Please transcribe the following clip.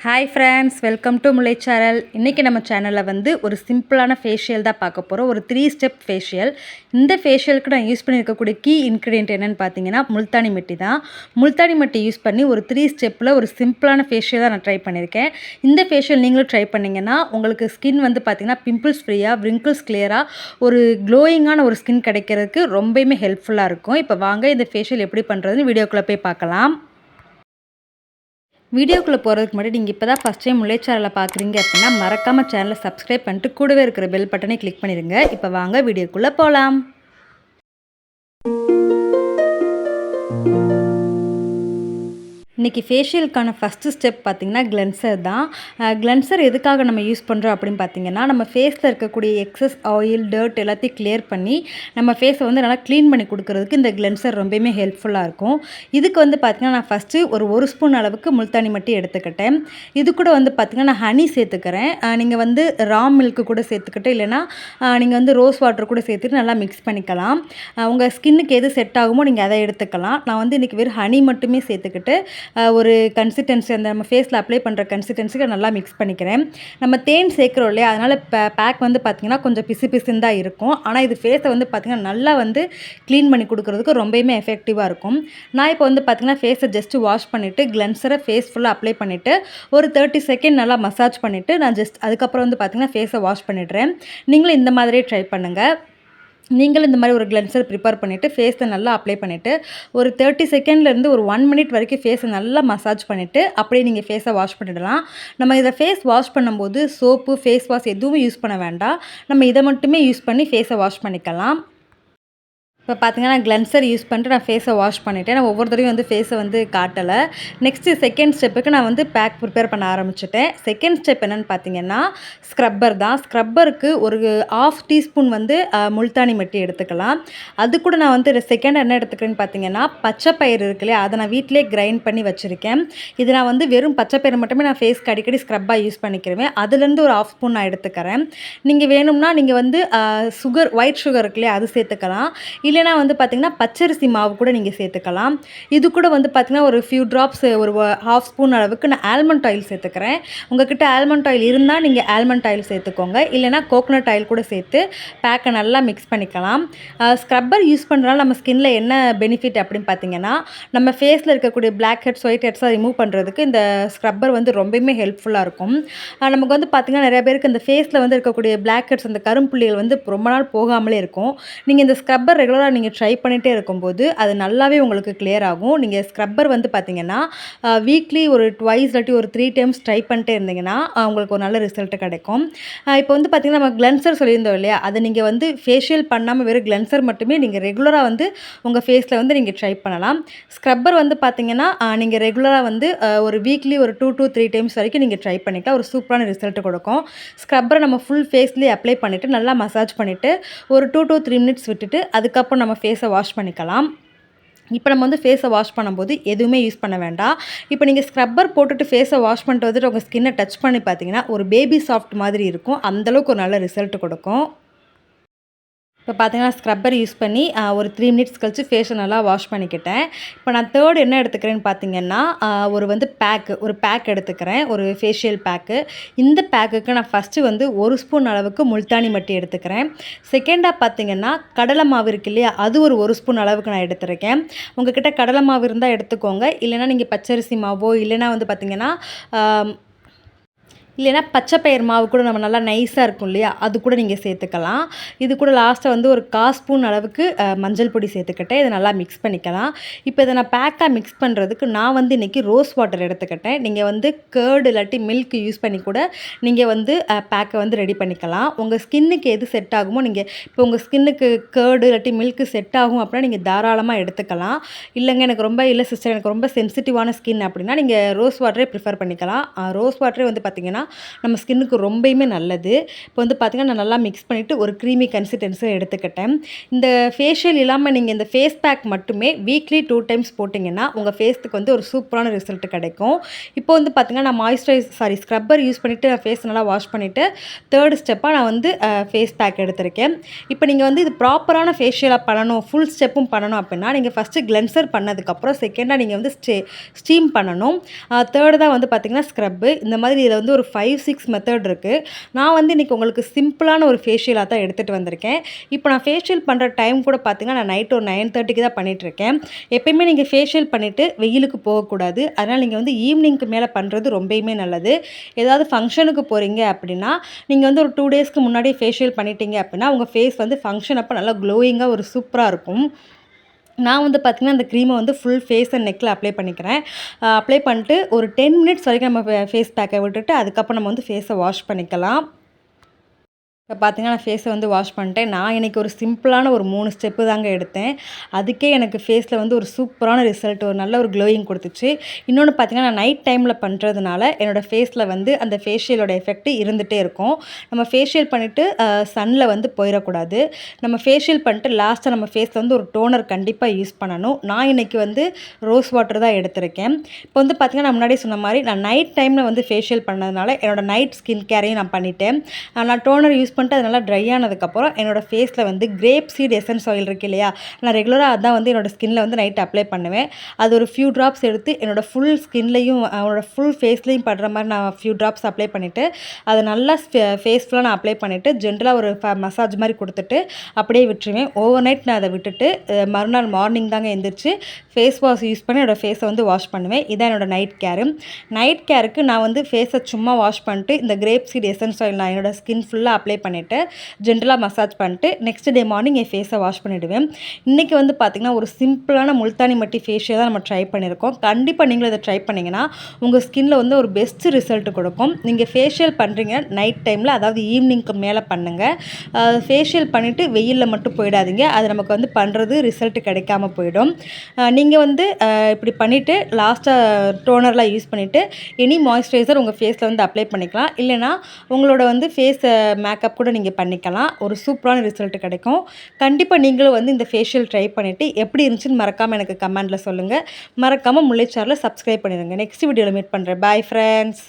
Hi friends, welcome to Mullai channel. இன்றைக்கி நம்ம சேனலில் வந்து ஒரு சிம்பிளான ஃபேஷியல் தான் பார்க்க போகிறோம். ஒரு 3 ஸ்டெப் ஃபேஷியல். இந்த ஃபேஷியலுக்கு நான் யூஸ் பண்ணியிருக்கக்கூடிய கீ இன்க்ரீடியன்ட் என்னென்னு பார்த்தீங்கன்னா முல்தானி மெட்டி தான். முல்தானி மெட்டி யூஸ் பண்ணி ஒரு 3 ஸ்டெப்பில் ஒரு சிம்பிளான ஃபேஷியல் தான் நான் ட்ரை பண்ணியிருக்கேன். இந்த ஃபேஷியல் நீங்களும் ட்ரை பண்ணிங்கன்னா உங்களுக்கு ஸ்கின் வந்து பார்த்திங்கன்னா பிம்பிள்ஸ் ஃப்ரீயாக, விரிங்கிள்ஸ் கிளியராக, ஒரு க்ளோயிங்கான ஒரு ஸ்கின் கிடைக்கிறதுக்கு ரொம்பவுமே ஹெல்ப்ஃபுல்லாக இருக்கும். இப்போ வாங்க இந்த ஃபேஷியல் எப்படி பண்ணுறதுன்னு வீடியோக்குள்ளே போய் பார்க்கலாம். வீடியோக்குள்ளே போகிறதுக்கு முன்னாடி நீங்கள் இப்போ தான் ஃபஸ்ட் டைம் முல்லை சேனலை பார்க்குறீங்க அப்படின்னா மறக்காமல் சேனலை சப்ஸ்கிரைப் பண்ணிட்டு கூடவே இருக்கிற பெல் பட்டனை கிளிக் பண்ணிடுங்க. இப்போ வாங்க வீடியோக்குள்ளே போகலாம். இன்றைக்கி ஃபேஷியலுக்கான ஃபஸ்ட்டு ஸ்டெப் பார்த்திங்கன்னா கிளென்சர் தான். கிளென்சர் எதுக்காக நம்ம யூஸ் பண்ணுறோம் அப்படின்னு பார்த்திங்கன்னா, நம்ம ஃபேஸில் இருக்கக்கூடிய எக்ஸஸ் ஆயில், டர்ட் எல்லாத்தையும் கிளியர் பண்ணி நம்ம ஃபேஸை வந்து நல்லா க்ளீன் பண்ணி கொடுக்குறதுக்கு இந்த கிளென்சர் ரொம்பவுமே ஹெல்ப்ஃபுல்லாக இருக்கும். இதுக்கு வந்து பார்த்திங்கன்னா நான் ஃபஸ்ட்டு ஒரு ஸ்பூன் அளவுக்கு முல்தானி மட்டி எடுத்துக்கிட்டேன். இது கூட வந்து பார்த்திங்கன்னா நான் ஹனி சேர்த்துக்கிறேன். நீங்கள் வந்து ரா மில்க்கு கூட சேர்த்துக்கிட்டு, இல்லைனா நீங்கள் வந்து ரோஸ் வாட்டர் கூட சேர்த்துட்டு நல்லா மிக்ஸ் பண்ணிக்கலாம். உங்கள் ஸ்கின்னுக்கு எது செட் ஆகுமோ நீங்கள் அதை எடுத்துக்கலாம். நான் வந்து இன்றைக்கி வெறும் ஹனி மட்டுமே சேர்த்துக்கிட்டு ஒரு கன்சிஸ்டன்சி அந்த நம்ம ஃபேஸில் அப்ளை பண்ணுற கன்சிஸ்டன்சிக்கு நல்லா மிக்ஸ் பண்ணிக்கிறேன். நம்ம தேன் சேர்க்குறோம் இல்லையா, அதனால் பேக் வந்து பார்த்திங்கன்னா கொஞ்சம் பிசு பிசுன்னு தான் இருக்கும். ஆனால் இது ஃபேஸை வந்து பார்த்திங்கன்னா நல்லா வந்து க்ளீன் பண்ணி கொடுக்குறதுக்கு ரொம்பவுமே எஃபெக்டிவாக இருக்கும். நான் இப்போ வந்து பார்த்திங்கன்னா ஃபேஸை ஜஸ்ட்டு வாஷ் பண்ணிவிட்டு கிளென்சரை ஃபேஸ் ஃபுல்லாக அப்ளை பண்ணிவிட்டு ஒரு 30 செகண்ட் நல்லா மசாஜ் பண்ணிவிட்டு நான் அதுக்கப்புறம் வந்து பார்த்திங்கன்னா ஃபேஸை வாஷ் பண்ணிடுறேன். நீங்களும் இந்த மாதிரியே ட்ரை பண்ணுங்கள். நீங்களும் இந்த மாதிரி ஒரு கிளென்சர் ப்ரிப்பேர் பண்ணிவிட்டு ஃபேஸை நல்லா அப்ளை பண்ணிவிட்டு ஒரு 30 செகண்ட்லேருந்து ஒரு 1 மினிட் வரைக்கும் ஃபேஸை நல்லா மசாஜ் பண்ணிவிட்டு அப்படியே நீங்கள் ஃபேஸை வாஷ் பண்ணிடலாம். நம்ம இதை ஃபேஸ் வாஷ் பண்ணும்போது சோப்பு, ஃபேஸ் வாஷ் எதுவும் யூஸ் பண்ண வேண்டாம். நம்ம இதை மட்டுமே யூஸ் பண்ணி ஃபேஸை வாஷ் பண்ணிக்கலாம். இப்போ பார்த்திங்கன்னா நான் கிளென்சர் யூஸ் பண்ணிட்டு நான் ஃபேஸை வாஷ் பண்ணிவிட்டேன். நான் ஒவ்வொரு தடவையும் வந்து ஃபேஸை வந்து காட்டலை. நெக்ஸ்ட்டு செகண்ட் ஸ்டெப்புக்கு நான் வந்து பேக் ப்ரிப்பேர் பண்ண ஆரம்பிச்சிட்டேன். செகண்ட் ஸ்டெப் என்னென்னு பார்த்தீங்கன்னா ஸ்க்ரப்பர் தான். ஸ்க்ரப்பருக்கு ஒரு 1/2 டீஸ்பூன் வந்து முல்தானி மெட்டி எடுத்துக்கலாம். அது கூட நான் வந்து செகண்ட் என்ன எடுத்துக்கிறேன்னு பார்த்தீங்கன்னா பச்சைப்பயிறு இருக்கு இல்லையா, அதை நான் வீட்டிலே கிரைண்ட் பண்ணி வச்சுருக்கேன். இது நான் வந்து வெறும் பச்சைப்பயிறு மட்டுமே நான் ஃபேஸ்க்கு அடிக்கடி ஸ்க்ரப்பாக யூஸ் பண்ணிக்கிறேன். அதுலேருந்து ஒரு 1/2 ஸ்பூன் நான் எடுத்துக்கிறேன். நீங்கள் வேணும்னா நீங்கள் வந்து ஒயிட் சுகர் இருக்கு இல்லையா, அது சேர்த்துக்கலாம். இல்லைனா வந்து பார்த்திங்கன்னா பச்சரிசி மாவு கூட நீங்கள் சேர்த்துக்கலாம். இது கூட வந்து பார்த்திங்கன்னா ஒரு ஃபியூ ட்ராப்ஸ் ஒரு 1/2 ஸ்பூன் அளவுக்கு நான் ஆல்மண்ட் ஆயில் சேர்த்துக்கிறேன். உங்கள்கிட்ட ஆல்மண்ட் ஆயில் இருந்தால் நீங்கள் ஆல்மண்ட் ஆயில் சேர்த்துக்கோங்க. இல்லைனா கோகோனட் ஆயில் கூட சேர்த்து பேக்கை நல்லா மிக்ஸ் பண்ணிக்கலாம். ஸ்க்ரப்பர் யூஸ் பண்ணுறதுனால நம்ம ஸ்கின்னில் என்ன பெனிஃபிட் அப்படின்னு பார்த்தீங்கன்னா, நம்ம ஃபேஸில் இருக்கக்கூடிய பிளாக் ஹெட்ஸ், ஒயிட் ஹெட்ஸை ரிமூவ் பண்ணுறதுக்கு இந்த ஸ்க்ரப்பர் வந்து ரொம்பவுமே ஹெல்ப்ஃபுல்லாக இருக்கும். நமக்கு வந்து பார்த்திங்கன்னா நிறைய பேருக்கு இந்த ஃபேஸில் வந்து இருக்கக்கூடிய பிளாக் ஹெட்ஸ், அந்த கரும்புள்ளிகள் வந்து ரொம்ப நாள் போகாமலே இருக்கும். நீங்கள் இந்த ஸ்க்ரப்பர் ரெகுலராக நீங்கள் ட்ரை பண்ணிகிட்டே இருக்கும்போது அது நல்லாவே உங்களுக்கு கிளியர் ஆகும். நீங்கள் ஸ்க்ரப்பர் வந்து பார்த்திங்கன்னா வீக்லி ஒரு 2 இல்லாட்டி ஒரு 3 டைம்ஸ் ட்ரை பண்ணிட்டே இருந்தீங்கன்னா உங்களுக்கு ஒரு நல்ல ரிசல்ட் கிடைக்கும். இப்போ வந்து பார்த்திங்கன்னா நம்ம கிளென்சர் சொல்லியிருந்தோம் இல்லையா, அதை நீங்கள் வந்து ஃபேஷியல் பண்ணாமல் வெறும் கிளென்சர் மட்டுமே நீங்கள் ரெகுலராக வந்து உங்கள் ஃபேஸில் வந்து நீங்கள் ட்ரை பண்ணலாம். ஸ்க்ரப்பர் வந்து பார்த்திங்கன்னா நீங்கள் ரெகுலராக வந்து ஒரு வீக்லி ஒரு 2 to 3 டைம்ஸ் வரைக்கும் நீங்கள் ட்ரை பண்ணிக்கலாம். ஒரு சூப்பரான ரிசல்ட் கொடுக்கும். ஸ்க்ரப்பரை நம்ம ஃபுல் ஃபேஸ்லேயே அப்ளை பண்ணிவிட்டு நல்லா மசாஜ் பண்ணிவிட்டு ஒரு 2 to 3 மினிட்ஸ் விட்டுட்டு அதுக்கப்புறம் நம்ம ஃபேஸை வாஷ் பண்ணிக்கலாம். இப்போ நம்ம வந்து ஃபேஸை வாஷ் பண்ணும்போது எதுவுமே யூஸ் பண்ண வேண்டாம். இப்போ நீங்கள் ஸ்க்ரப்பர் போட்டுட்டு ஃபேஸை வாஷ் பண்ணிட்டு வந்துட்டு உங்கள் ஸ்கின்னை டச் பண்ணி பார்த்தீங்கன்னா ஒரு பேபி சாஃப்ட் மாதிரி இருக்கும். அந்தளவுக்கு ஒரு நல்ல ரிசல்ட் கொடுக்கும். இப்போ பார்த்தீங்கன்னா ஸ்க்ரப்பர் யூஸ் பண்ணி ஒரு 3 மினிட்ஸ் கழிச்சு ஃபேஸை நல்லா வாஷ் பண்ணிக்கிட்டேன். இப்போ நான் தேர்ட் என்ன எடுத்துக்கிறேன்னு பார்த்தீங்கன்னா ஒரு பேக் எடுத்துக்கிறேன், ஒரு ஃபேஷியல் பேக்கு. இந்த பேக்குக்கு நான் ஃபஸ்ட்டு வந்து 1 ஸ்பூன் அளவுக்கு முல்தானி மட்டி எடுத்துக்கிறேன். செகண்டாக பார்த்தீங்கன்னா கடலை மாவு இருக்கு இல்லையா, அது ஒரு ஸ்பூன் அளவுக்கு நான் எடுத்துருக்கேன். உங்கள்கிட்ட கடலை மாவு இருந்தால் எடுத்துக்கோங்க. இல்லைனா நீங்கள் பச்சரிசி மாவோ இல்லைனா வந்து பார்த்திங்கன்னா இல்லைனா பச்சைப்பயிறு மாவு கூட நம்ம நல்லா நைஸாக இருக்கும் இல்லையா, அது கூட நீங்கள் சேர்த்துக்கலாம். இது கூட லாஸ்ட்டாக வந்து ஒரு 1/4 ஸ்பூன் அளவுக்கு மஞ்சள் பொடி சேர்த்துக்கிட்டேன். இதை நல்லா மிக்ஸ் பண்ணிக்கலாம். இப்போ இதை நான் பேக்காக மிக்ஸ் பண்ணுறதுக்கு நான் வந்து இன்றைக்கி ரோஸ் வாட்டர் எடுத்துக்கிட்டேன். நீங்கள் வந்து கர்டு இல்லாட்டி மில்க் யூஸ் பண்ணி கூட நீங்கள் வந்து பேக்கை வந்து ரெடி பண்ணிக்கலாம். உங்கள் ஸ்கின்னுக்கு எது செட் ஆகுமோ இப்போ உங்கள் ஸ்கின்னுக்கு கர்டு இல்லாட்டி மில்க்கு செட் ஆகும் அப்படின்னா நீங்கள் தாராளமாக எடுத்துக்கலாம். இல்லைங்க இல்லை சிஸ்டர் எனக்கு ரொம்ப சென்சிட்டிவான ஸ்கின் அப்படின்னா நீங்கள் ரோஸ் வாட்டரே ப்ரிஃபர் பண்ணிக்கலாம். ரோஸ் வாட்டரே வந்து பார்த்திங்கன்னா நம்ம ஸ்கின்னுக்கு ரொம்பவுமே நல்லது. இப்போ வந்து பார்த்திங்கன்னா நான் நல்லா மிக்ஸ் பண்ணிவிட்டு ஒரு க்ரீமி கன்சிஸ்டன்சியில் எடுத்துக்கிட்டேன். இந்த ஃபேஷியல் இல்லாமல் நீங்கள் இந்த ஃபேஸ் பேக் மட்டுமே வீக்லி 2 டைம்ஸ் போட்டிங்கன்னா உங்கள் ஃபேஸ்க்கு வந்து ஒரு சூப்பரான ரிசல்ட் கிடைக்கும். இப்போ வந்து பார்த்திங்கன்னா நான் ஸ்க்ரப்பர் யூஸ் பண்ணிவிட்டு நான் ஃபேஸ் நல்லா வாஷ் பண்ணிவிட்டு 3rd ஸ்டெப்பாக நான் வந்து ஃபேஸ் பேக் எடுத்திருக்கேன். இப்போ நீங்கள் வந்து இது ப்ராப்பரான ஃபேஷியலாக பண்ணணும், ஃபுல் ஸ்டெப்பும் பண்ணணும் அப்படின்னா நீங்கள் ஃபஸ்ட்டு கிளென்சர் பண்ணதுக்கப்புறம் செகண்டாக நீங்கள் வந்து ஸ்டீம் பண்ணணும். 3rd தான் வந்து பார்த்திங்கன்னா ஸ்க்ரப்பு. இந்த மாதிரி இதில் வந்து ஒரு 5, 6 மெத்தட் இருக்குது. நான் வந்து இன்றைக்கி உங்களுக்கு சிம்பிளான ஒரு ஃபேஷியலாக தான் எடுத்துகிட்டு வந்திருக்கேன். இப்போ நான் ஃபேஷியல் பண்ணுற டைம் கூட பார்த்திங்கன்னா நான் நைட் ஒரு 9:30க்கு தான் பண்ணிகிட்ருக்கேன். எப்பயுமே நீங்கள் ஃபேஷியல் பண்ணிவிட்டு வெயிலுக்கு போகக்கூடாது. அதனால் நீங்கள் வந்து ஈவினிங்க்கு மேலே பண்ணுறது ரொம்பவுமே நல்லது. ஏதாவது ஃபங்க்ஷனுக்கு போகிறீங்க அப்படின்னா நீங்கள் வந்து ஒரு 2 டேஸ்க்கு முன்னாடியே ஃபேஷியல் பண்ணிட்டீங்க அப்படின்னா உங்கள் ஃபேஸ் வந்து ஃபங்க்ஷன் அப்போ நல்லா க்ளோயிங்காக ஒரு சூப்பராக இருக்கும். நான் வந்து பார்த்திங்கன்னா அந்த க்ரீமை வந்து ஃபுல் ஃபேஸ் அண்ட் நெக்கில் அப்ளை பண்ணிக்கிறேன். அப்ளை பண்ணிட்டு ஒரு 10 மினிட்ஸ் வரைக்கும் நம்ம ஃபேஸ் பேக்கை விட்டுட்டு அதுக்கப்புறம் நம்ம வந்து ஃபேஸை வாஷ் பண்ணிக்கலாம். இப்போ பார்த்திங்கன்னா நான் ஃபேஸை வந்து வாஷ் பண்ணிட்டேன். நான் இன்றைக்கி ஒரு சிம்பிளான ஒரு 3 ஸ்டெப்பு தாங்க எடுத்தேன். அதுக்கே எனக்கு ஃபேஸில் வந்து ஒரு சூப்பரான ரிசல்ட், ஒரு நல்ல ஒரு க்ளோயிங் கொடுத்துச்சு. இன்னொன்று பார்த்திங்கன்னா நான் நைட் டைமில் பண்ணுறதுனால என்னோடய ஃபேஸில் வந்து அந்த ஃபேஷியலோட எஃபெக்ட் இருந்துகிட்டே இருக்கும். நம்ம ஃபேஷியல் பண்ணிவிட்டு சன்னில் வந்து போயிடக்கூடாது. நம்ம ஃபேஷியல் பண்ணிட்டு லாஸ்ட்டாக நம்ம ஃபேஸில் வந்து ஒரு டோனர் கண்டிப்பாக யூஸ் பண்ணணும். நான் இன்றைக்கி வந்து ரோஸ் வாட்டர் தான் எடுத்திருக்கேன். இப்போ வந்து பார்த்திங்கன்னா நான் முன்னாடியே சொன்ன மாதிரி நான் நைட் டைமில் வந்து ஃபேஷியல் பண்ணதுனால என்னோடய நைட் ஸ்கின் கேரையும் நான் பண்ணிட்டேன். நான் டோனர் யூஸ் பண்ணிட்டு அது நல்லா ட்ரை ஆனதுக்கப்புறம் என்னோடய ஃபேஸில் வந்து கிரேப் சீட் எசன்ஸ் ஆயில் இருக்குது இல்லையா, நான் ரெகுலராக அதான் வந்து என்னோடய ஸ்கின்னில் வந்து நைட் அப்ளை பண்ணுவேன். அது ஒரு ஃபியூ ட்ராப்ஸ் எடுத்து என்னோடய ஃபுல் ஸ்கின்லையும் ஃபுல் ஃபேஸ்லேயும் படுற மாதிரி நான் ஃபியூ ட்ராப்ஸ் அப்ளை பண்ணிவிட்டு அதை நல்லா ஃபேஸ் ஃபுல்லாக நான் அப்ளை பண்ணிவிட்டு ஜென்ரலாக ஒரு மசாஜ் மாதிரி கொடுத்துட்டு அப்படியே விட்டுருவேன். ஓவர் நைட் நான் அதை விட்டுட்டு மறுநாள் மார்னிங் தாங்க எழுந்திரிச்சு ஃபேஸ் வாஷ் யூஸ் பண்ணி என்னோடய ஃபேஸை வந்து வாஷ் பண்ணுவேன். இதான் என்னோடய நைட் கேரு. நைட் கேருக்கு நான் வந்து ஃபேஸை சும்மா வாஷ் பண்ணிட்டு இந்த கிரேப் சீட் எசன்ஸ் ஆயில் நான் என்னோடய ஸ்கின் ஃபுல்லாக அப்ளை பண்ணிவிட்டு ஜென்ரலாக மசாஜ் பண்ணிட்டு நெக்ஸ்ட் டே மார்னிங் என் ஃபேஸை வாஷ் பண்ணிவிடுவேன். இன்றைக்கி வந்து பார்த்திங்கன்னா ஒரு சிம்பிளான முல்தானி மட்டி ஃபேஷியல் தான் நம்ம ட்ரை பண்ணியிருக்கோம். கண்டிப்பாக நீங்களும் இதை ட்ரை பண்ணிங்கன்னா உங்கள் ஸ்கின்னில் வந்து ஒரு பெஸ்ட் ரிசல்ட் கொடுக்கும். நீங்கள் ஃபேஷியல் பண்ணுறீங்க நைட் டைமில், அதாவது ஈவினிங்க்கு மேலே பண்ணுங்கள். ஃபேஷியல் பண்ணிவிட்டு வெயிலில் மட்டும் போயிடாதீங்க. அது நமக்கு வந்து பண்ணுறது ரிசல்ட் கிடைக்காம போயிடும். நீங்கள் வந்து இப்படி பண்ணிவிட்டு லாஸ்ட்டாக டோனர்லாம் யூஸ் பண்ணிவிட்டு எனி மாய்ஸ்சரைசர் உங்கள் ஃபேஸில் வந்து அப்ளை பண்ணிக்கலாம். இல்லைனா உங்களோட வந்து ஃபேஸ் மேக்கப் கூட நீங்கள் பண்ணிக்கலாம். ஒரு சூப்பரான ரிசல்ட் கிடைக்கும். கண்டிப்பாக நீங்களும் வந்து இந்த ஃபேஷியல் ட்ரை பண்ணிவிட்டு எப்படி இருந்துச்சுன்னு மறக்காமல் எனக்கு கமெண்ட்டில் சொல்லுங்கள். மறக்காமல் முல்லை சேனலை சப்ஸ்கிரைப் பண்ணிடுங்க. நெக்ஸ்ட் வீடியோவில் மீட் பண்ணுறேன். Bye friends.